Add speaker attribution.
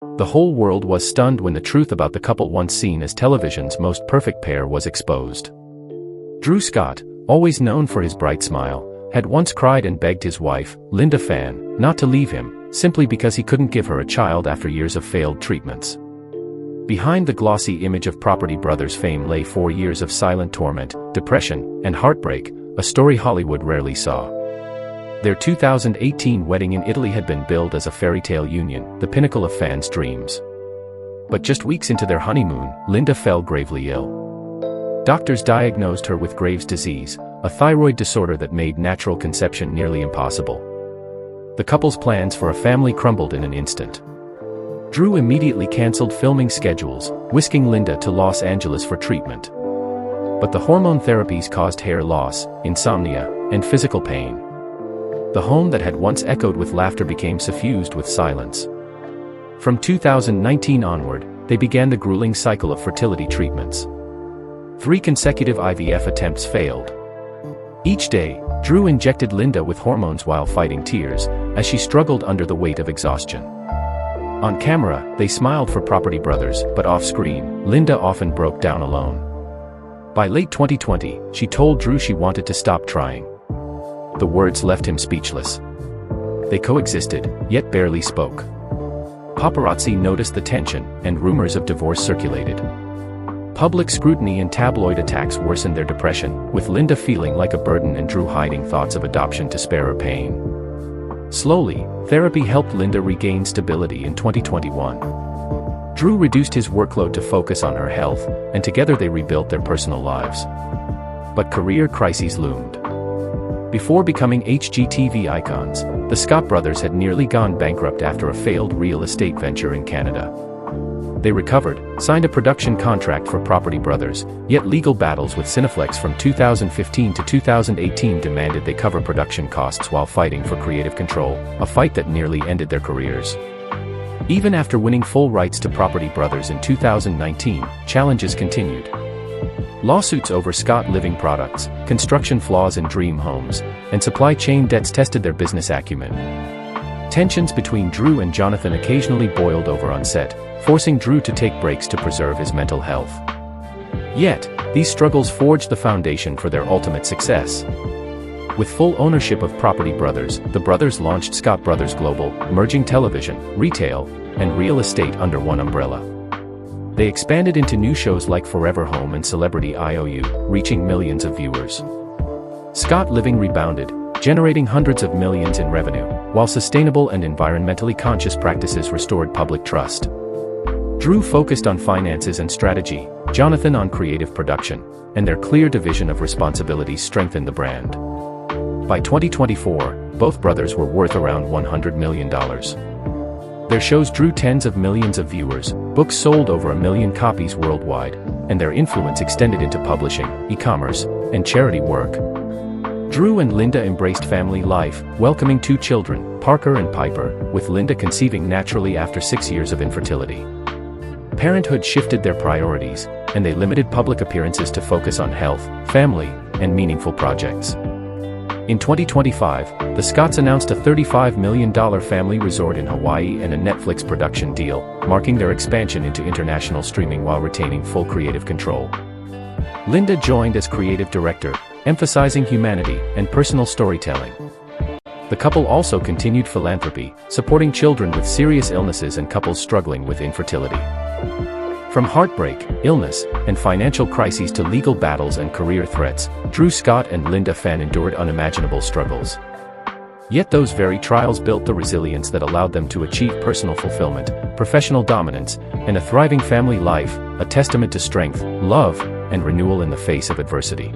Speaker 1: The whole world was stunned when the truth about the couple once seen as television's most perfect pair was exposed. Drew Scott, always known for his bright smile, had once cried and begged his wife, Linda Phan, not to leave him, simply because he couldn't give her a child after years of failed treatments. Behind the glossy image of Property Brothers fame lay 4 years of silent torment, depression, and heartbreak, a story Hollywood rarely saw. Their 2018 wedding in Italy had been billed as a fairy tale union, the pinnacle of fans' dreams. But just weeks into their honeymoon, Linda fell gravely ill. Doctors diagnosed her with Graves' disease, a thyroid disorder that made natural conception nearly impossible. The couple's plans for a family crumbled in an instant. Drew immediately canceled filming schedules, whisking Linda to Los Angeles for treatment. But the hormone therapies caused hair loss, insomnia, and physical pain. The home that had once echoed with laughter became suffused with silence. From 2019 onward, they began the grueling cycle of fertility treatments. 3 consecutive IVF attempts failed. Each day, Drew injected Linda with hormones while fighting tears, as she struggled under the weight of exhaustion. On camera, they smiled for Property Brothers, but off-screen, Linda often broke down alone. By late 2020, she told Drew she wanted to stop trying. The words left him speechless. They coexisted, yet barely spoke. Paparazzi noticed the tension, and rumors of divorce circulated. Public scrutiny and tabloid attacks worsened their depression, with Linda feeling like a burden and Drew hiding thoughts of adoption to spare her pain. Slowly, therapy helped Linda regain stability in 2021. Drew reduced his workload to focus on her health, and together they rebuilt their personal lives. But career crises loomed. Before becoming HGTV icons, the Scott brothers had nearly gone bankrupt after a failed real estate venture in Canada. They recovered, signed a production contract for Property Brothers, yet legal battles with Cineflex from 2015 to 2018 demanded they cover production costs while fighting for creative control, a fight that nearly ended their careers. Even after winning full rights to Property Brothers in 2019, challenges continued. Lawsuits over Scott Living products, construction flaws in dream homes, and supply chain debts tested their business acumen. Tensions between Drew and Jonathan occasionally boiled over on set, forcing Drew to take breaks to preserve his mental health. Yet, these struggles forged the foundation for their ultimate success. With full ownership of Property Brothers, the brothers launched Scott Brothers Global, merging television, retail, and real estate under one umbrella. They expanded into new shows like Forever Home and Celebrity IOU, reaching millions of viewers. Scott Living rebounded, generating hundreds of millions in revenue, while sustainable and environmentally conscious practices restored public trust. Drew focused on finances and strategy, Jonathan on creative production, and their clear division of responsibilities strengthened the brand. By 2024, both brothers were worth around $100 million. Their shows drew tens of millions of viewers, books sold over 1 million copies worldwide, and their influence extended into publishing, e-commerce, and charity work. Drew and Linda embraced family life, welcoming 2 children, Parker and Piper, with Linda conceiving naturally after 6 years of infertility. Parenthood shifted their priorities, and they limited public appearances to focus on health, family, and meaningful projects. In 2025, the Scotts announced a $35 million family resort in Hawaii and a Netflix production deal, marking their expansion into international streaming while retaining full creative control. Linda joined as creative director, emphasizing humanity and personal storytelling. The couple also continued philanthropy, supporting children with serious illnesses and couples struggling with infertility. From heartbreak, illness, and financial crises to legal battles and career threats, Drew Scott and Linda Phan endured unimaginable struggles. Yet those very trials built the resilience that allowed them to achieve personal fulfillment, professional dominance, and a thriving family life, a testament to strength, love, and renewal in the face of adversity.